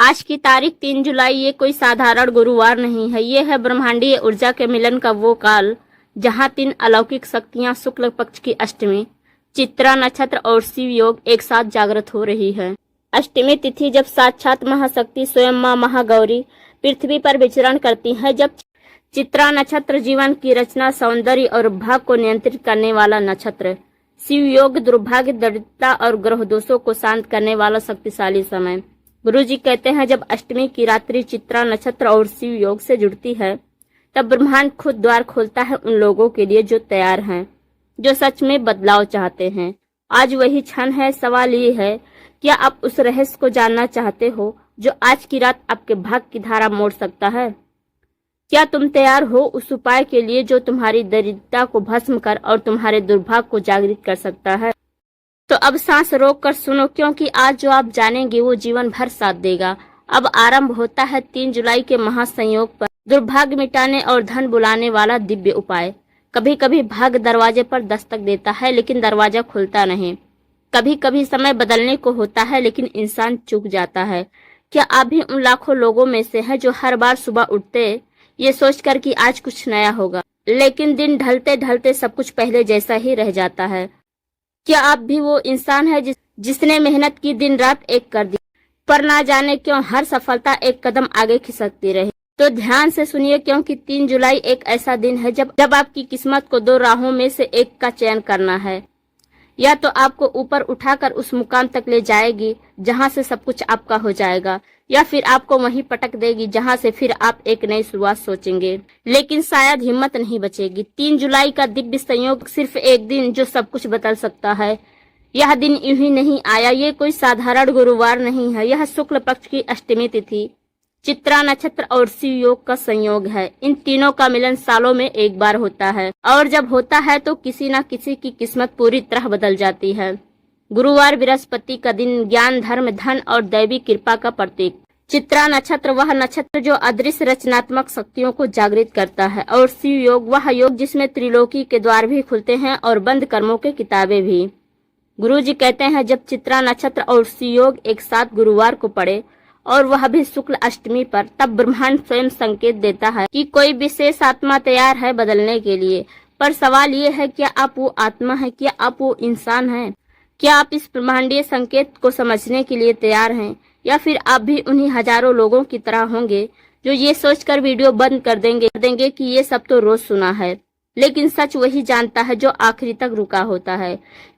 आज की तारीख 3 जुलाई। ये कोई साधारण गुरुवार नहीं है। ये है ब्रह्मांडीय ऊर्जा के मिलन का वो काल जहाँ 3 अलौकिक शक्तियाँ शुक्ल पक्ष की अष्टमी, चित्रा नक्षत्र और शिव योग एक साथ जागृत हो रही है। अष्टमी तिथि जब साक्षात महाशक्ति स्वयं माँ महागौरी पृथ्वी पर विचरण करती है, जब चित्रा नक्षत्र जीवन की रचना, सौंदर्य और भाग्य को नियंत्रित करने वाला नक्षत्र, शिव योग दुर्भाग्य, दरिद्रता और ग्रह दोषों को शांत करने वाला शक्तिशाली समय। गुरु जी कहते हैं जब अष्टमी की रात्रि चित्रा नक्षत्र और शिव योग से जुड़ती है तब ब्रह्मांड खुद द्वार खोलता है उन लोगों के लिए जो तैयार हैं, जो सच में बदलाव चाहते हैं। आज वही क्षण है। सवाल ये है, क्या आप उस रहस्य को जानना चाहते हो जो आज की रात आपके भाग्य की धारा मोड़ सकता है? क्या तुम तैयार हो उस उपाय के लिए जो तुम्हारी दरिद्रता को भस्म कर और तुम्हारे दुर्भाग्य को जागृत कर सकता है? तो अब सांस रोक कर सुनो, क्योंकि आज जो आप जानेंगे वो जीवन भर साथ देगा। अब आरंभ होता है 3 जुलाई के महासंयोग पर दुर्भाग्य मिटाने और धन बुलाने वाला दिव्य उपाय। कभी कभी भाग्य दरवाजे पर दस्तक देता है लेकिन दरवाजा खुलता नहीं। कभी कभी समय बदलने को होता है लेकिन इंसान चूक जाता है। क्या आप भी उन लाखों लोगों में से हैं जो हर बार सुबह उठते ये सोचकर कि आज कुछ नया होगा, लेकिन दिन ढलते ढलते सब कुछ पहले जैसा ही रह जाता है? क्या आप भी वो इंसान है जिसने मेहनत की, दिन रात एक कर दी, पर ना जाने क्यों हर सफलता एक कदम आगे खिसकती रही? तो ध्यान से सुनिए, क्योंकि 3 जुलाई एक ऐसा दिन है जब आपकी किस्मत को 2 राहों में से एक का चयन करना है। या तो आपको ऊपर उठाकर उस मुकाम तक ले जाएगी जहां से सब कुछ आपका हो जाएगा, या फिर आपको वहीं पटक देगी जहां से फिर आप एक नई शुरुआत सोचेंगे, लेकिन शायद हिम्मत नहीं बचेगी। 3 जुलाई का दिव्य संयोग सिर्फ एक दिन जो सब कुछ बदल सकता है। यह दिन यूं ही नहीं आया। ये कोई साधारण गुरुवार नहीं है। यह शुक्ल पक्ष की अष्टमी तिथि, चित्रा नक्षत्र और शिव योग का संयोग है। इन तीनों का मिलन सालों में एक बार होता है, और जब होता है तो किसी न किसी की किस्मत पूरी तरह बदल जाती है। गुरुवार बृहस्पति का दिन, ज्ञान, धर्म, धन और दैवी कृपा का प्रतीक। चित्रा नक्षत्र वह नक्षत्र जो अदृश्य रचनात्मक शक्तियों को जागृत करता है, और शिव योग वह योग जिसमें त्रिलोकी के द्वार भी खुलते हैं और बंद कर्मों के किताबें भी। गुरु जी कहते हैं जब चित्रा नक्षत्र और शिव योग एक साथ गुरुवार को पड़े और वह भी शुक्ल अष्टमी पर, तब ब्रह्मांड स्वयं संकेत देता है कि कोई विशेष आत्मा तैयार है बदलने के लिए। पर सवाल ये है, क्या आप वो आत्मा है? क्या आप वो इंसान हैं? क्या आप इस ब्रह्मांडीय संकेत को समझने के लिए तैयार हैं, या फिर आप भी उन्हीं हजारों लोगों की तरह होंगे जो ये सोचकर वीडियो बंद कर देंगे कि ये सब तो रोज सुना है? लेकिन सच वही जानता है जो आखिरी तक रुका होता है,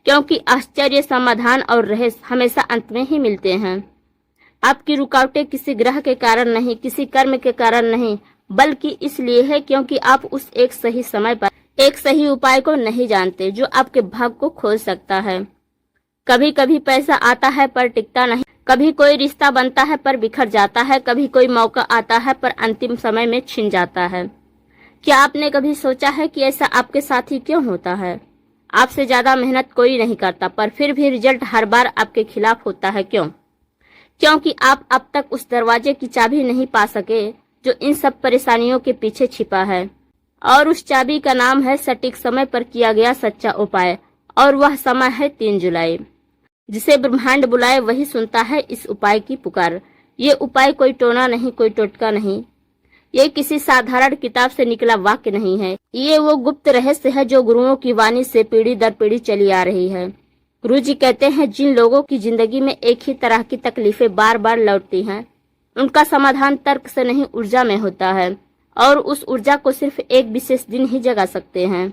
क्योंकि आश्चर्य, समाधान और रहस्य हमेशा अंत में ही मिलते हैं। आपकी रुकावटें किसी ग्रह के कारण नहीं, किसी कर्म के कारण नहीं, बल्कि इसलिए है क्योंकि आप उस एक सही समय पर एक सही उपाय को नहीं जानते जो आपके भाग्य को खोल सकता है। कभी कभी पैसा आता है पर टिकता नहीं, कभी कोई रिश्ता बनता है पर बिखर जाता है, कभी कोई मौका आता है पर अंतिम समय में छिन जाता है। क्या आपने कभी सोचा है कि ऐसा आपके साथ ही क्यों होता है? आपसे ज्यादा मेहनत कोई नहीं करता, पर फिर भी रिजल्ट हर बार आपके खिलाफ होता है। क्यों? क्योंकि आप अब तक उस दरवाजे की चाबी नहीं पा सके जो इन सब परेशानियों के पीछे छिपा है, और उस चाबी का नाम है सटीक समय पर किया गया सच्चा उपाय। और वह समय है 3 जुलाई। जिसे ब्रह्मांड बुलाए वही सुनता है इस उपाय की पुकार। ये उपाय कोई टोना नहीं, कोई टोटका नहीं, ये किसी साधारण किताब से निकला वाक्य नहीं है। ये वो गुप्त रहस्य है जो गुरुओं की वाणी से पीढ़ी दर पीढ़ी चली आ रही है। गुरु जी कहते हैं जिन लोगों की जिंदगी में एक ही तरह की तकलीफें बार बार लौटती हैं, उनका समाधान तर्क से नहीं ऊर्जा में होता है, और उस ऊर्जा को सिर्फ एक विशेष दिन ही जगा सकते हैं।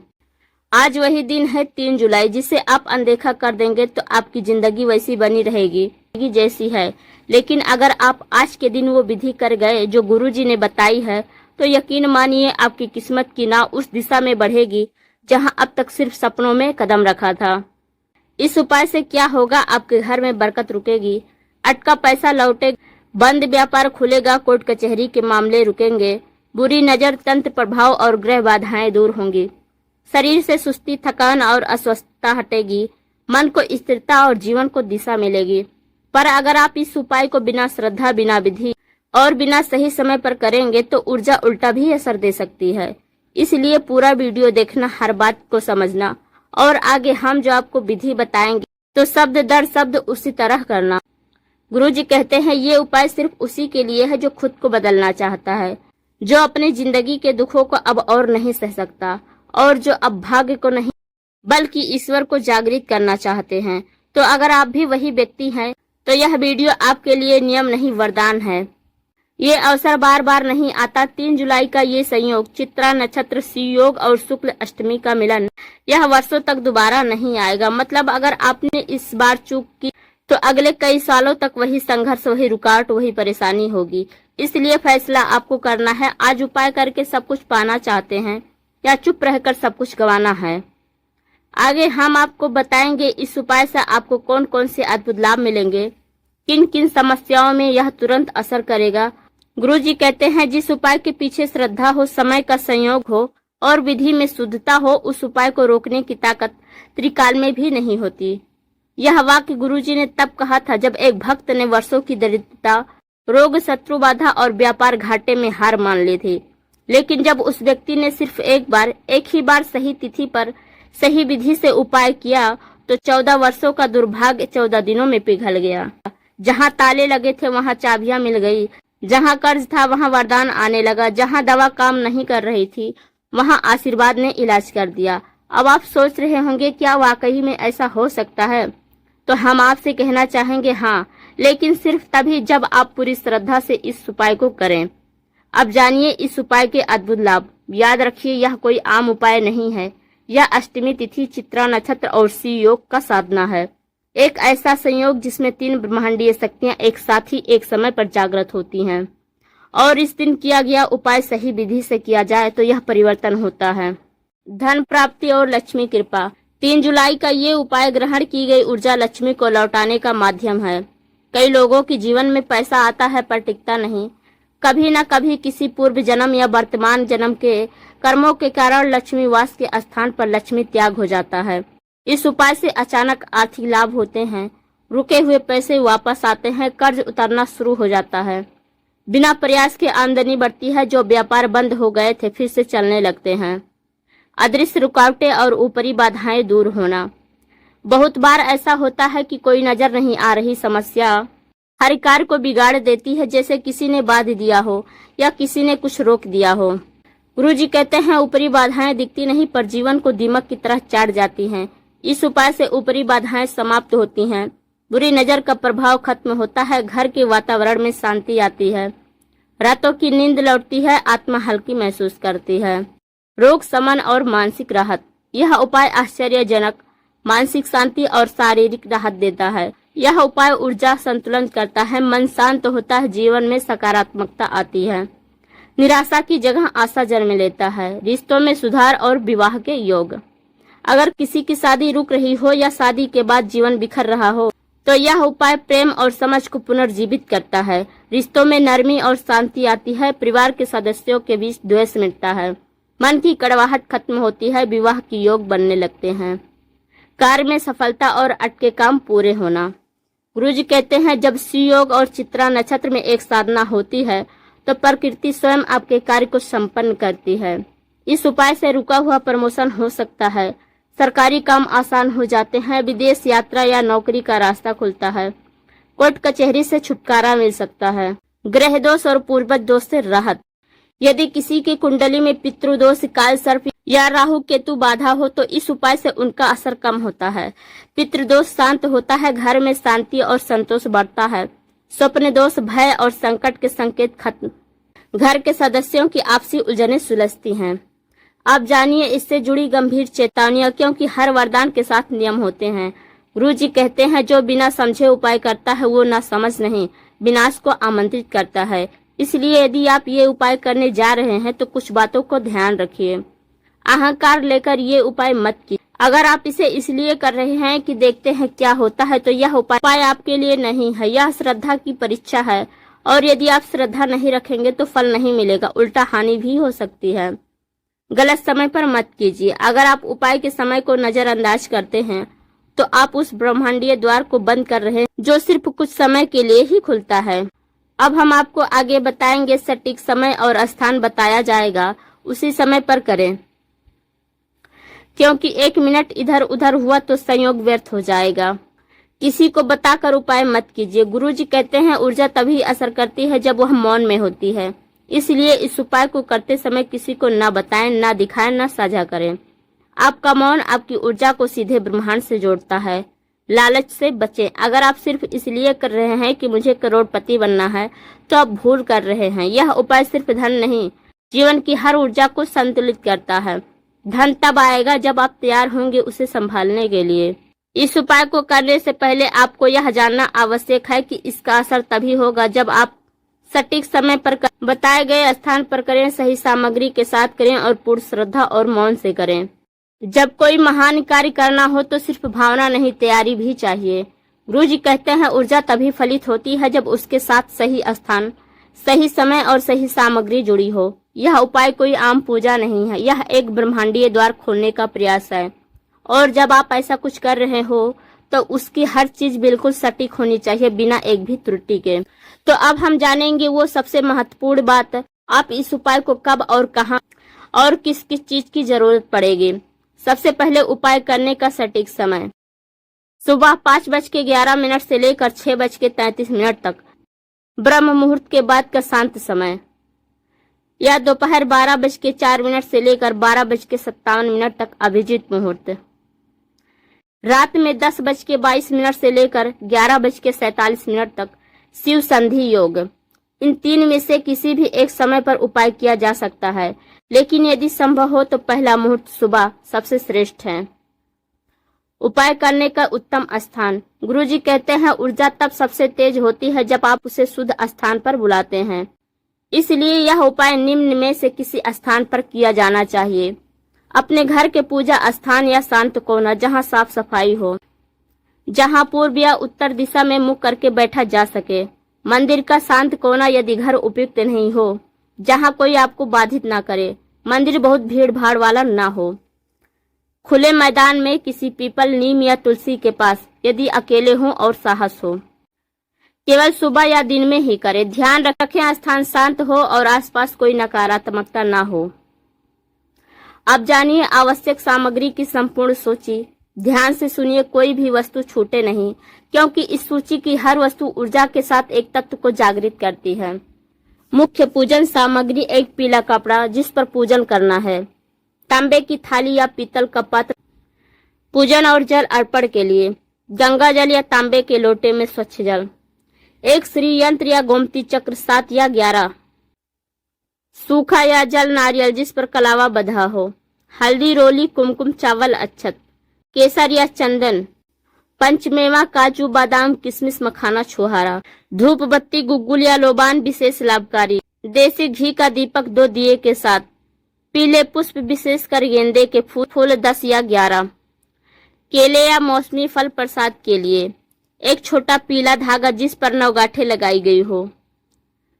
आज वही दिन है 3 जुलाई, जिसे आप अनदेखा कर देंगे तो आपकी जिंदगी वैसी बनी रहेगी जैसी है। लेकिन अगर आप आज के दिन वो विधि कर गए जो गुरु जी ने बताई है, तो यकीन मानिए आपकी किस्मत की नाव उस दिशा में बढ़ेगी जहां अब तक सिर्फ सपनों में कदम रखा था। इस उपाय से क्या होगा? आपके घर में बरकत रुकेगी, अटका पैसा लौटेगा, बंद व्यापार खुलेगा, कोर्ट कचहरी के मामले रुकेंगे, बुरी नजर, तंत्र प्रभाव और ग्रह बाधाएं दूर होंगी, शरीर से सुस्ती, थकान और अस्वस्थता हटेगी, मन को स्थिरता और जीवन को दिशा मिलेगी। पर अगर आप इस उपाय को बिना श्रद्धा, बिना विधि और बिना सही समय पर करेंगे तो ऊर्जा उल्टा भी असर दे सकती है। इसलिए पूरा वीडियो देखना, हर बात को समझना, और आगे हम जो आपको विधि बताएंगे तो शब्द दर शब्द उसी तरह करना। गुरुजी कहते हैं ये उपाय सिर्फ उसी के लिए है जो खुद को बदलना चाहता है, जो अपनी जिंदगी के दुखों को अब और नहीं सह सकता और जो अब भाग्य को नहीं बल्कि ईश्वर को जागृत करना चाहते हैं। तो अगर आप भी वही व्यक्ति हैं तो यह वीडियो आपके लिए नियम नहीं वरदान है। ये अवसर बार बार नहीं आता। 3 जुलाई का ये संयोग, चित्रा नक्षत्र, शिव योग और शुक्ल अष्टमी का मिलन, यह वर्षों तक दोबारा नहीं आएगा। मतलब अगर आपने इस बार चूक की तो अगले कई सालों तक वही संघर्ष, वही रुकावट, वही परेशानी होगी। इसलिए फैसला आपको करना है। आज उपाय करके सब कुछ पाना चाहते हैं या चुप रहकर सब कुछ गंवाना है। आगे हम आपको बताएंगे इस उपाय से आपको कौन कौन से अद्भुत लाभ मिलेंगे, किन किन समस्याओं में यह तुरंत असर करेगा। गुरुजी कहते हैं जिस उपाय के पीछे श्रद्धा हो, समय का संयोग हो और विधि में शुद्धता हो, उस उपाय को रोकने की ताकत त्रिकाल में भी नहीं होती। यह वाक्य गुरुजी ने तब कहा था जब एक भक्त ने वर्षों की दरिद्रता, रोग, शत्रु बाधा और व्यापार घाटे में हार मान ली थी। लेकिन जब उस व्यक्ति ने सिर्फ एक ही बार सही तिथि पर सही विधि से उपाय किया तो 14 वर्षों का दुर्भाग्य 14 दिनों में पिघल गया। जहाँ ताले लगे थे वहाँ चाबियां मिल गई, जहाँ कर्ज था वहाँ वरदान आने लगा, जहाँ दवा काम नहीं कर रही थी वहाँ आशीर्वाद ने इलाज कर दिया। अब आप सोच रहे होंगे क्या वाकई में ऐसा हो सकता है? तो हम आपसे कहना चाहेंगे हाँ, लेकिन सिर्फ तभी जब आप पूरी श्रद्धा से इस उपाय को करें। अब जानिए इस उपाय के अद्भुत लाभ। याद रखिए यह कोई आम उपाय नहीं है। यह अष्टमी तिथि, चित्रा नक्षत्र और शिव योग का साधना है। एक ऐसा संयोग जिसमें 3 ब्रह्मांडीय शक्तियां एक साथ ही एक समय पर जागृत होती हैं और इस दिन किया गया उपाय सही विधि से किया जाए तो यह परिवर्तन होता है। धन प्राप्ति और लक्ष्मी कृपा। 3 जुलाई का ये उपाय ग्रहण की गई ऊर्जा लक्ष्मी को लौटाने का माध्यम है। कई लोगों के जीवन में पैसा आता है पर टिकता नहीं। कभी न कभी किसी पूर्व जन्म या वर्तमान जन्म के कर्मों के कारण लक्ष्मी वास के स्थान पर लक्ष्मी त्याग हो जाता है। इस उपाय से अचानक आर्थिक लाभ होते हैं, रुके हुए पैसे वापस आते हैं, कर्ज उतरना शुरू हो जाता है, बिना प्रयास के आमदनी बढ़ती है, जो व्यापार बंद हो गए थे फिर से चलने लगते हैं, अदृश्य रुकावटें और ऊपरी बाधाएं दूर होना। बहुत बार ऐसा होता है कि कोई नजर नहीं आ रही समस्या हर कार्य को बिगाड़ देती है, जैसे किसी ने बांध दिया हो या किसी ने कुछ रोक दिया हो। गुरुजी कहते हैं ऊपरी बाधाएं दिखती नहीं पर जीवन को दीमक की तरह चाट जाती हैं। इस उपाय से ऊपरी बाधाएं समाप्त होती हैं, बुरी नजर का प्रभाव खत्म होता है, घर के वातावरण में शांति आती है, रातों की नींद लौटती है, आत्मा हल्की महसूस करती है, रोग शमन और मानसिक राहत। यह उपाय आश्चर्यजनक मानसिक शांति और शारीरिक राहत देता है। यह उपाय ऊर्जा संतुलन करता है, मन शांत होता है, जीवन में सकारात्मकता आती है, निराशा की जगह आशा जन्म लेता है, रिश्तों में सुधार और विवाह के योग। अगर किसी की शादी रुक रही हो या शादी के बाद जीवन बिखर रहा हो तो यह उपाय प्रेम और समझ को पुनर्जीवित करता है, रिश्तों में नरमी और शांति आती है, परिवार के सदस्यों के बीच द्वेष मिटता है, मन की कड़वाहट खत्म होती है, विवाह के योग बनने लगते हैं, कार्य में सफलता और अटके काम पूरे होना। गुरुजी कहते हैं जब शिव योग और चित्रा नक्षत्र में एक साधना होती है तो प्रकृति स्वयं आपके कार्य को संपन्न करती है। इस उपाय से रुका हुआ प्रमोशन हो सकता है, सरकारी काम आसान हो जाते हैं, विदेश यात्रा या नौकरी का रास्ता खुलता है, कोर्ट कचहरी से छुटकारा मिल सकता है, ग्रह दोष और पूर्वज दोष से राहत। यदि किसी की कुंडली में पितृदोष, काल सर्प या राहु केतु बाधा हो तो इस उपाय से उनका असर कम होता है, पितृदोष शांत होता है, घर में शांति और संतोष बढ़ता है, स्वप्न दोष, भय और संकट के संकेत खत्म, घर के सदस्यों की आपसी उलझनें सुलझती हैं। अब जानिए इससे जुड़ी गंभीर चेतावनियां, क्योंकि हर वरदान के साथ नियम होते हैं। गुरुजी कहते हैं जो बिना समझे उपाय करता है वो ना समझ नहीं, विनाश को आमंत्रित करता है। इसलिए यदि आप ये उपाय करने जा रहे हैं तो कुछ बातों को ध्यान रखिए। अहंकार लेकर ये उपाय मत कीजिए। अगर आप इसे इसलिए कर रहे हैं कि देखते हैं क्या होता है तो यह उपाय आपके लिए नहीं है, यह श्रद्धा की परीक्षा है और यदि आप श्रद्धा नहीं रखेंगे तो फल नहीं मिलेगा, उल्टा हानि भी हो सकती है। गलत समय पर मत कीजिए। अगर आप उपाय के समय को नजरअंदाज करते हैं तो आप उस ब्रह्मांडीय द्वार को बंद कर रहे हैं जो सिर्फ कुछ समय के लिए ही खुलता है। अब हम आपको आगे बताएंगे, सटीक समय और स्थान बताया जाएगा, उसी समय पर करें, क्योंकि 1 मिनट इधर उधर हुआ तो संयोग व्यर्थ हो जाएगा। किसी को बताकर उपाय मत कीजिए। गुरुजी कहते हैं ऊर्जा तभी असर करती है जब वह मौन में होती है। इसलिए इस उपाय को करते समय किसी को ना बताएं, ना दिखाएं, ना साझा करें। आपका मौन आपकी ऊर्जा को सीधे ब्रह्मांड से जोड़ता है। लालच से बचें। अगर आप सिर्फ इसलिए कर रहे हैं कि मुझे करोड़पति बनना है तो आप भूल कर रहे हैं। यह उपाय सिर्फ धन नहीं, जीवन की हर ऊर्जा को संतुलित करता है। धन तब आएगा जब आप तैयार होंगे उसे संभालने के लिए। इस उपाय को करने से पहले आपको यह जानना आवश्यक है कि इसका असर तभी होगा जब आप सटीक समय पर बताए गए स्थान पर करें, सही सामग्री के साथ करें और पूर्ण श्रद्धा और मौन से करें। जब कोई महान कार्य करना हो तो सिर्फ भावना नहीं, तैयारी भी चाहिए। गुरुजी कहते हैं ऊर्जा तभी फलित होती है जब उसके साथ सही स्थान, सही समय और सही सामग्री जुड़ी हो। यह उपाय कोई आम पूजा नहीं है, यह एक ब्रह्मांडीय द्वार खोलने का प्रयास है। और जब आप ऐसा कुछ कर रहे हो तो उसकी हर चीज बिल्कुल सटीक होनी चाहिए, बिना एक भी त्रुटि के। तो अब हम जानेंगे वो सबसे महत्वपूर्ण बात, आप इस उपाय को कब और कहां और किस किस चीज की जरूरत पड़ेगी। सबसे पहले उपाय करने का सटीक समय। सुबह 5:11 से लेकर 6:33 तक, ब्रह्म मुहूर्त के बाद का शांत समय, या दोपहर 12:04 से लेकर 12:57 तक अभिजीत मुहूर्त, रात में 10:22 से लेकर 11:47 तक शिव संधि योग। इन तीन में से किसी भी एक समय पर उपाय किया जा सकता है, लेकिन यदि संभव हो तो पहला मुहूर्त सुबह सबसे श्रेष्ठ है। उपाय करने का उत्तम स्थान। गुरुजी कहते हैं ऊर्जा तब सबसे तेज होती है जब आप उसे शुद्ध स्थान पर बुलाते हैं। इसलिए यह उपाय निम्न में से किसी स्थान पर किया जाना चाहिए। अपने घर के पूजा स्थान या शांत कोना जहां साफ सफाई हो, जहां पूर्व या उत्तर दिशा में मुख करके बैठा जा सके। मंदिर का शांत कोना यदि घर उपयुक्त नहीं हो, जहां कोई आपको बाधित ना करे। मंदिर बहुत भीड़ भाड़ वाला ना हो। खुले मैदान में किसी पीपल, नीम या तुलसी के पास, यदि अकेले हों और साहस हो। केवल सुबह या दिन में ही करें। ध्यान रखें स्थान शांत हो और आसपास कोई नकारात्मकता ना हो। अब जानिए आवश्यक सामग्री की संपूर्ण सूची। ध्यान से सुनिए, कोई भी वस्तु छूटे नहीं, क्योंकि इस सूची की हर वस्तु ऊर्जा के साथ एक तत्व को जागृत करती है। मुख्य पूजन सामग्री: एक पीला कपड़ा जिस पर पूजन करना है, तांबे की थाली या पीतल का पात्र पूजन और जल अर्पण के लिए, गंगा जल या तांबे के लोटे में स्वच्छ जल, एक श्री यंत्र या गोमती चक्र 7 या 11, सूखा या जल नारियल जिस पर कलावा बंधा हो, हल्दी, रोली, कुमकुम, चावल, अक्षत, केसर या चंदन, पंचमेवा, काजू, बादाम, किशमिश, मखाना, छुहारा, धूप बत्ती, गुग्गुल या लोबान विशेष लाभकारी, देसी घी का दीपक 2 दिए के साथ, पीले पुष्प विशेषकर गेंदे के फूल 10 या 11, केले या मौसमी फल प्रसाद के लिए, एक छोटा पीला धागा जिस पर 9 गांठें लगाई गई हो,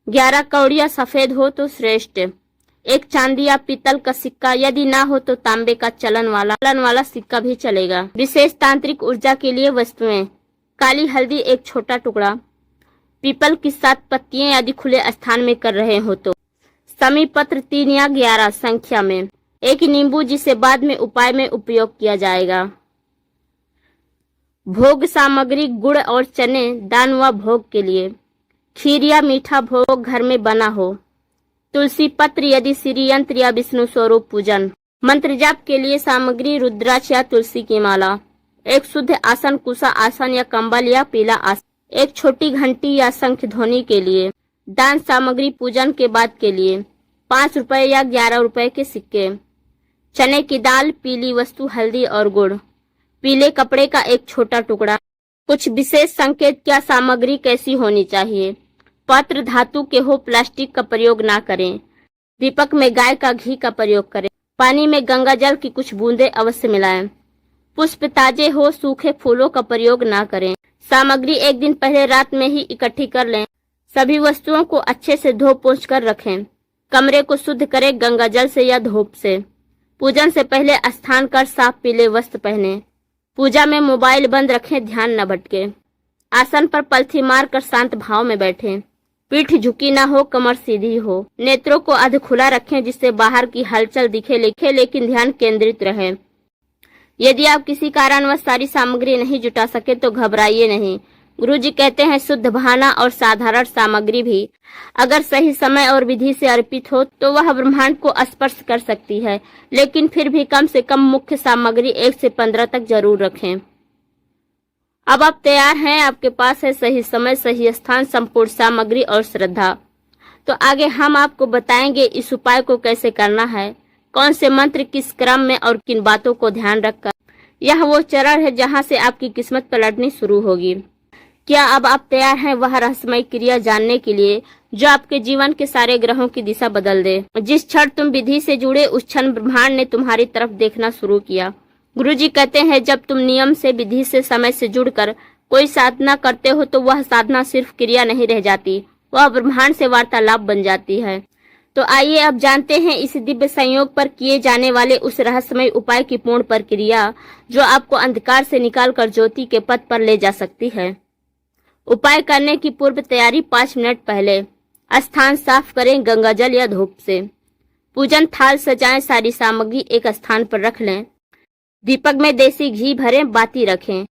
11 कौड़ियां सफेद हो तो श्रेष्ठ, एक चांदी या पीतल का सिक्का, यदि ना हो तो तांबे का चलन वाला सिक्का भी चलेगा। विशेष तांत्रिक ऊर्जा के लिए वस्तुएं: काली हल्दी, एक छोटा टुकड़ा, पीपल की 7 पत्तियां यदि खुले स्थान में कर रहे हो तो, समी पत्र 3 या 11 संख्या में, एक नींबू जिसे बाद में उपाय में उपयोग किया जाएगा। भोग सामग्री: गुड़ और चने दान व भोग के लिए, खीर या मीठा भोग घर में बना हो, तुलसी पत्र यदि श्री यंत्र या विष्णु स्वरूप पूजन, मंत्र जाप के लिए सामग्री: रुद्राक्ष या तुलसी की माला, एक शुद्ध आसन, कुशा आसन या कंबल या पीला आसन, एक छोटी घंटी या शंख ध्वनि के लिए। दान सामग्री पूजन के बाद के लिए: 5 रुपए या 11 रुपए के सिक्के, चने की दाल, पीली वस्तु, हल्दी और गुड़, पीले कपड़े का एक छोटा टुकड़ा। कुछ विशेष संकेत: क्या सामग्री कैसी होनी चाहिए? पात्र धातु के हो, प्लास्टिक का प्रयोग ना करें। दीपक में गाय का घी का प्रयोग करें। पानी में गंगा जल की कुछ बूंदें अवश्य मिलाएं। पुष्प ताजे हो, सूखे फूलों का प्रयोग ना करें। सामग्री एक दिन पहले रात में ही इकट्ठी कर लें। सभी वस्तुओं को अच्छे से धो पोंछ कर रखें। कमरे को शुद्ध करें गंगा जल से या धूप से। पूजन से पहले स्नान कर साफ पीले वस्त्र पहने। पूजा में मोबाइल बंद रखें, ध्यान न भटके। आसन पर पलथी मार कर शांत भाव में बैठें। पीठ झुकी ना हो, कमर सीधी हो। नेत्रों को अध खुला रखें जिससे बाहर की हलचल दिखे लेकिन ध्यान केंद्रित रहे। यदि आप किसी कारणवश सारी सामग्री नहीं जुटा सके तो घबराइए नहीं। गुरुजी कहते हैं शुद्ध भावना और साधारण सामग्री भी अगर सही समय और विधि से अर्पित हो तो वह ब्रह्मांड को स्पर्श कर सकती है, लेकिन फिर भी कम से कम मुख्य सामग्री 1 से 15 तक जरूर रखें। अब आप तैयार हैं, आपके पास है सही समय, सही स्थान, संपूर्ण सामग्री और श्रद्धा। तो आगे हम आपको बताएंगे इस उपाय को कैसे करना है, कौन से मंत्र किस क्रम में और किन बातों को ध्यान रखकर। यह वो चरण है जहां से आपकी किस्मत पलटनी शुरू होगी। क्या अब आप तैयार हैं वह रहस्यमय क्रिया जानने के लिए जो आपके जीवन के सारे ग्रहों की दिशा बदल दे। जिस क्षण तुम विधि से जुड़े उस क्षण ब्रह्मांड ने तुम्हारी तरफ देखना शुरू किया। गुरुजी कहते हैं जब तुम नियम से, विधि से, समय से जुड़कर कोई साधना करते हो तो वह साधना सिर्फ क्रिया नहीं रह जाती, वह ब्रह्मांड से वार्तालाप बन जाती है। तो आइए अब जानते हैं इस दिव्य संयोग पर किए जाने वाले उस रहस्यमय उपाय की पूर्ण प्रक्रिया जो आपको अंधकार से निकालकर ज्योति के पथ पर ले जा सकती है। उपाय करने की पूर्व तैयारी 5 मिनट पहले। स्थान साफ करें गंगा जल या धूप से। पूजन थाल सजाएं, सारी सामग्री एक स्थान पर रख लें। दीपक में देसी घी भरें, बाती रखें।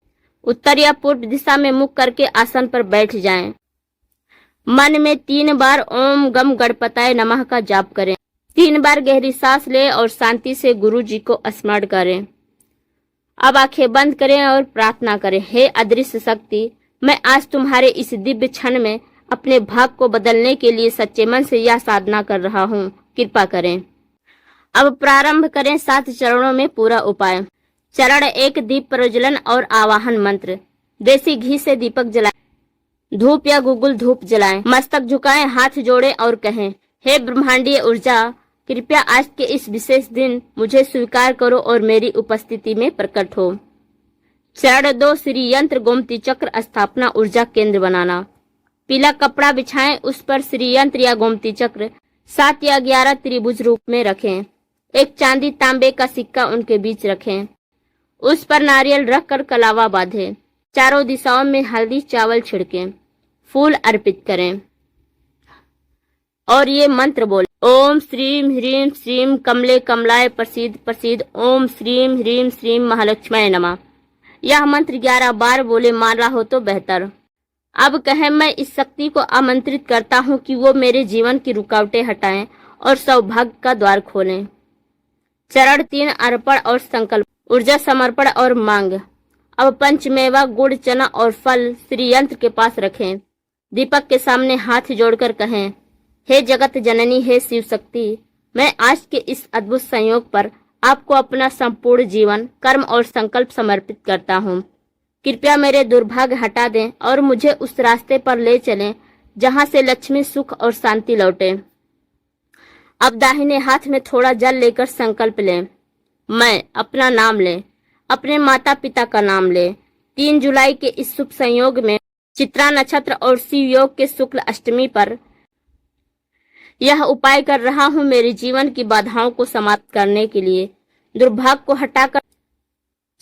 उत्तर या पूर्व दिशा में मुख करके आसन पर बैठ जाएं। मन में 3 बार ओम गम गणपताय नमः का जाप करें। 3 बार गहरी सांस लें और शांति से गुरु जी को स्मरण करें। अब आंखें बंद करें और प्रार्थना करें, हे अदृश्य शक्ति, मैं आज तुम्हारे इस दिव्य क्षण में अपने भाग को बदलने के लिए सच्चे मन से यह साधना कर रहा हूँ, कृपा करें। अब प्रारंभ करें 7 चरणों में पूरा उपाय। चरण 1 दीप प्रज्वलन और आवाहन मंत्र। देसी घी से दीपक जलाएं, धूप या गुगुल धूप जलाएं, मस्तक झुकाएं, हाथ जोड़ें और कहें, हे ब्रह्मांडीय ऊर्जा, कृपया आज के इस विशेष दिन मुझे स्वीकार करो और मेरी उपस्थिति में प्रकट हो। चरण 2 श्री यंत्र गोमती चक्र स्थापना ऊर्जा केंद्र बनाना। पीला कपड़ा बिछाएं, उस पर श्री यंत्र या गोमती चक्र 7 या 11 त्रिभुज रूप में रखें। एक चांदी तांबे का सिक्का उनके बीच रखें। उस पर नारियल रखकर कलावा बांधें। चारों दिशाओं में हल्दी चावल छिड़कें। फूल अर्पित करें और ये मंत्र बोले, ओम श्रीम ह्रीम श्रीम कमले कमलाय प्रसीद प्रसीद, ओम श्रीम ह्रीम श्रीम महालक्ष्मी नमः। यह मंत्र 11 बार बोले, माला हो तो बेहतर। अब कहें, मैं इस शक्ति को आमंत्रित करता हूँ कि वो मेरे जीवन की रुकावटें हटाएं और सौभाग्य का द्वार खोलें। चरण 3 अर्पण और संकल्प, ऊर्जा समर्पण और मांग। अब पंचमेवा गुड़ चना और फल श्री यंत्र के पास रखें। दीपक के सामने हाथ जोड़कर कहें, हे जगत जननी, हे शिव शक्ति, मैं आज के इस अद्भुत संयोग पर आपको अपना संपूर्ण जीवन, कर्म और संकल्प समर्पित करता हूँ। कृपया मेरे दुर्भाग्य हटा दें और मुझे उस रास्ते पर ले चलें जहाँ से लक्ष्मी, सुख और शांति लौटे। अब दाहिने हाथ में थोड़ा जल लेकर संकल्प लें। मैं अपना नाम लें, अपने माता पिता का नाम लें। 3 जुलाई के इस शुभ संयोग में चित्रा नक्षत्र और शिव योग के शुक्ल अष्टमी पर यह उपाय कर रहा हूँ मेरे जीवन की बाधाओं को समाप्त करने के लिए, दुर्भाग्य को हटाकर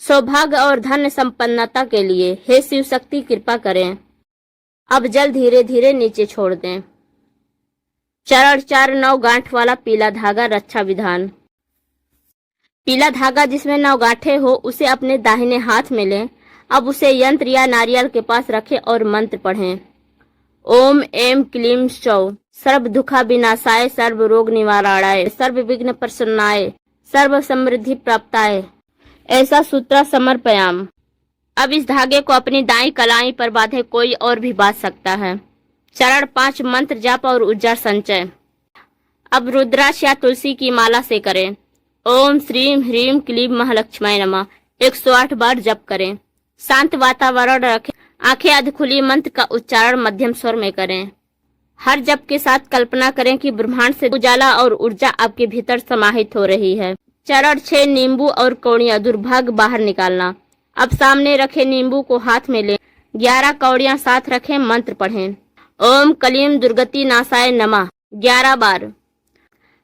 सौभाग्य और धन संपन्नता के लिए। हे शिव शक्ति, कृपा करें। अब जल धीरे धीरे नीचे छोड़ दें। चरण 4 9 गांठ वाला पीला धागा रक्षा विधान। पीला धागा जिसमें 9 गांठें हो उसे अपने दाहिने हाथ में लें। अब उसे यंत्र या नारियल के पास रखें और मंत्र पढ़ें। ओम एम क्लीम सौ सर्व दुखा विनाशाय, सर्व रोग निवारणाय, सर्व विघ्न प्रसन्नाय, सर्व समृद्धि प्राप्ताय, ऐसा सूत्र समर्पयाम। अब इस धागे को अपनी दाईं कलाई पर बांधे, कोई और भी बांध सकता है। चरण 5 मंत्र जाप और ऊर्जा संचय। अब रुद्राक्ष या तुलसी की माला से करें। ओम श्रीम ह्रीम क्लीम महालक्ष्मी नमः 108 बार जप करें। शांत वातावरण रखें, आंखें अध खुली, मंत्र का उच्चारण मध्यम स्वर में करें। हर जप के साथ कल्पना करें कि ब्रह्मांड से उजाला और ऊर्जा आपके भीतर समाहित हो रही है। चरण 6 नींबू और कौड़ियां दुर्भाग्य बाहर निकालना। अब सामने रखे नींबू को हाथ में लें, 11 कौड़ियां साथ रखें, मंत्र पढ़ें। ओम कलीम दुर्गति नाशाय नमः 11 बार।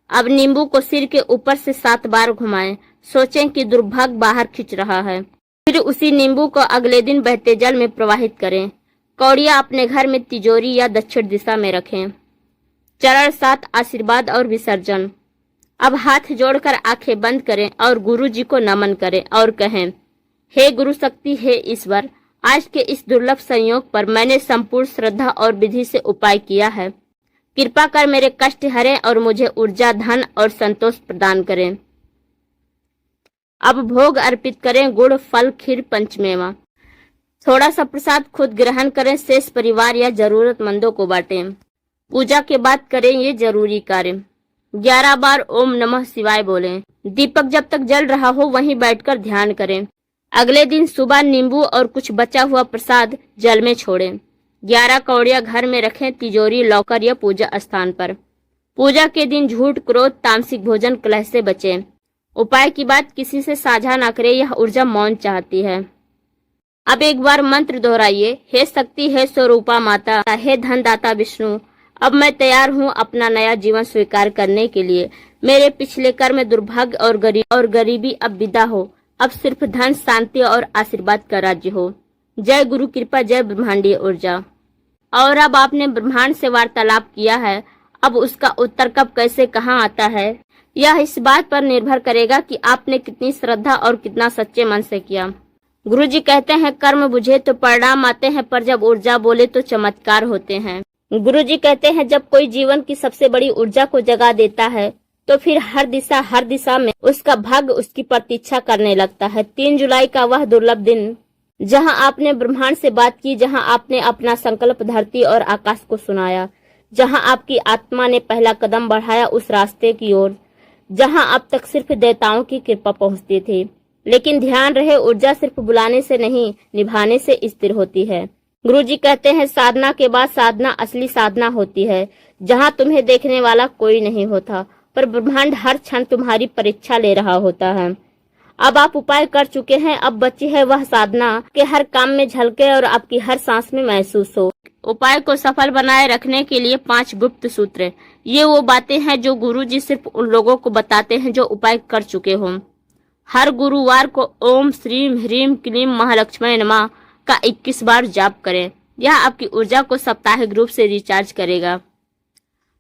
अब नींबू को सिर के ऊपर से 7 बार घुमाएं। सोचें कि दुर्भाग्य बाहर खींच रहा है। फिर उसी नींबू को अगले दिन बहते जल में प्रवाहित करें। कौड़ियां अपने घर में तिजोरी या दक्षिण दिशा में रखें। चरण 7 आशीर्वाद और विसर्जन। अब हाथ जोड़कर आंखें बंद करें और गुरु जी को नमन करें और कहें, हे गुरु शक्ति, हे ईश्वर, आज के इस दुर्लभ संयोग पर मैंने संपूर्ण श्रद्धा और विधि से उपाय किया है। कृपा कर मेरे कष्ट हरें और मुझे ऊर्जा, धन और संतोष प्रदान करें। अब भोग अर्पित करें, गुड़, फल, खीर, पंचमेवा। थोड़ा सा प्रसाद खुद ग्रहण करें, शेष परिवार या जरूरतमंदों को बांटें। पूजा के बाद करें ये जरूरी कार्य। 11 बार ओम नमः शिवाय बोलें। दीपक जब तक जल रहा हो वहीं बैठकर ध्यान करें। अगले दिन सुबह नींबू और कुछ बचा हुआ प्रसाद जल में छोड़ें। 11 कौड़ियां घर में रखें, तिजोरी, लॉकर या पूजा स्थान पर। पूजा के दिन झूठ, क्रोध, तामसिक भोजन, कलह से बचें। उपाय की बात किसी से साझा न करें, यह ऊर्जा मौन चाहती है। अब एक बार मंत्र दोहराइए, हे शक्ति, हे स्वरूपा माता, हे धनदाता विष्णु, अब मैं तैयार हूँ अपना नया जीवन स्वीकार करने के लिए। मेरे पिछले कर्म, दुर्भाग्य और गरीबी अब विदा हो। अब सिर्फ धन, शांति और आशीर्वाद का राज्य हो। जय गुरु कृपा, जय ब्रह्मांडीय ऊर्जा। और अब आपने ब्रह्मांड से वार्तालाप किया है, अब उसका उत्तर कब, कैसे, कहाँ आता है, यह इस बात पर निर्भर करेगा कि आपने कितनी श्रद्धा और कितना सच्चे मन से किया। गुरु जी कहते हैं, कर्म बुझे तो परिणाम आते हैं, पर जब ऊर्जा बोले तो चमत्कार होते हैं। गुरु जी कहते हैं, जब कोई जीवन की सबसे बड़ी ऊर्जा को जगा देता है तो फिर हर दिशा में उसका भाग्य उसकी प्रतीक्षा करने लगता है। 3 जुलाई का वह दुर्लभ दिन जहां आपने ब्रह्मांड से बात की, जहां आपने अपना संकल्प धरती और आकाश को सुनाया, जहां आपकी आत्मा ने पहला कदम बढ़ाया उस रास्ते की ओर जहां अब तक सिर्फ देवताओं की कृपा पहुंचती थी। लेकिन ध्यान रहे, ऊर्जा सिर्फ बुलाने से नहीं, निभाने से स्थिर होती है। गुरु जी कहते हैं, साधना के बाद साधना असली साधना होती है, जहां तुम्हें देखने वाला कोई नहीं होता, पर ब्रह्मांड हर क्षण तुम्हारी परीक्षा ले रहा होता है। अब आप उपाय कर चुके हैं, अब बची है वह साधना के हर काम में झलके और आपकी हर सांस में महसूस हो। उपाय को सफल बनाए रखने के लिए 5 गुप्त सूत्र। ये वो बातें हैं जो गुरु जी सिर्फ उन लोगों को बताते हैं जो उपाय कर चुके हों। हर गुरुवार को ओम श्रीम ह्रीम क्लीम महालक्ष्मी नमः का 21 बार जाप करें। यह आपकी ऊर्जा को साप्ताहिक रूप से रिचार्ज करेगा।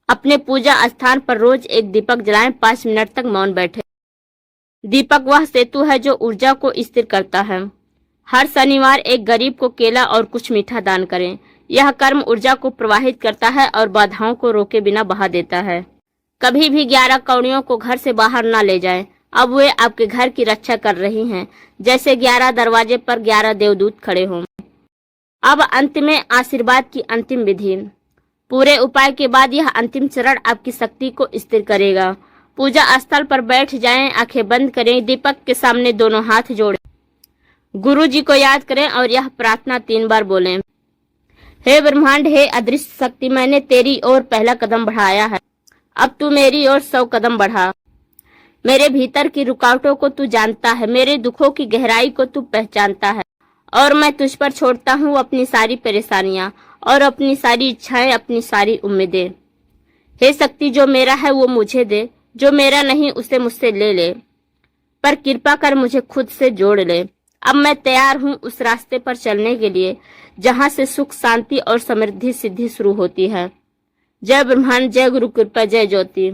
अपने पूजा स्थान पर रोज एक दीपक जलाएं, 5 मिनट तक मौन बैठे। दीपक वह सेतु है जो ऊर्जा को स्थिर करता है। हर शनिवार एक गरीब को केला और कुछ मीठा दान करें। यह कर्म ऊर्जा को प्रवाहित करता है और बाधाओं को रोके बिना बहा देता है। कभी भी 11 कौड़ियों को घर से बाहर न ले जाएं। अब वे आपके घर की रक्षा कर रही हैं, जैसे 11 दरवाजे पर 11 देवदूत खड़े हों। अब अंत में आशीर्वाद की अंतिम विधि। पूरे उपाय के बाद यह अंतिम चरण आपकी शक्ति को स्थिर करेगा। पूजा स्थल पर बैठ जाएं, आंखें बंद करें, दीपक के सामने दोनों हाथ जोड़ें, गुरु जी को याद करें और यह प्रार्थना 3 बार बोलें। हे ब्रह्मांड, हे अदृश्य शक्ति, मैंने तेरी ओर पहला कदम बढ़ाया है, अब तू मेरी ओर 100 कदम बढ़ा। मेरे भीतर की रुकावटों को तू जानता है, मेरे दुखों की गहराई को तू पहचानता है, और मैं तुझ पर छोड़ता हूँ अपनी सारी परेशानियां और अपनी सारी इच्छाएं, अपनी सारी उम्मीदें। हे शक्ति, जो मेरा है वो मुझे दे, जो मेरा नहीं उसे मुझसे ले ले, पर कृपा कर मुझे खुद से जोड़ ले। अब मैं तैयार हूँ उस रास्ते पर चलने के लिए जहाँ से सुख, शांति और समृद्धि सिद्धि शुरू होती है। जय ब्रह्मांड, जय गुरु कृपा, जय ज्योति।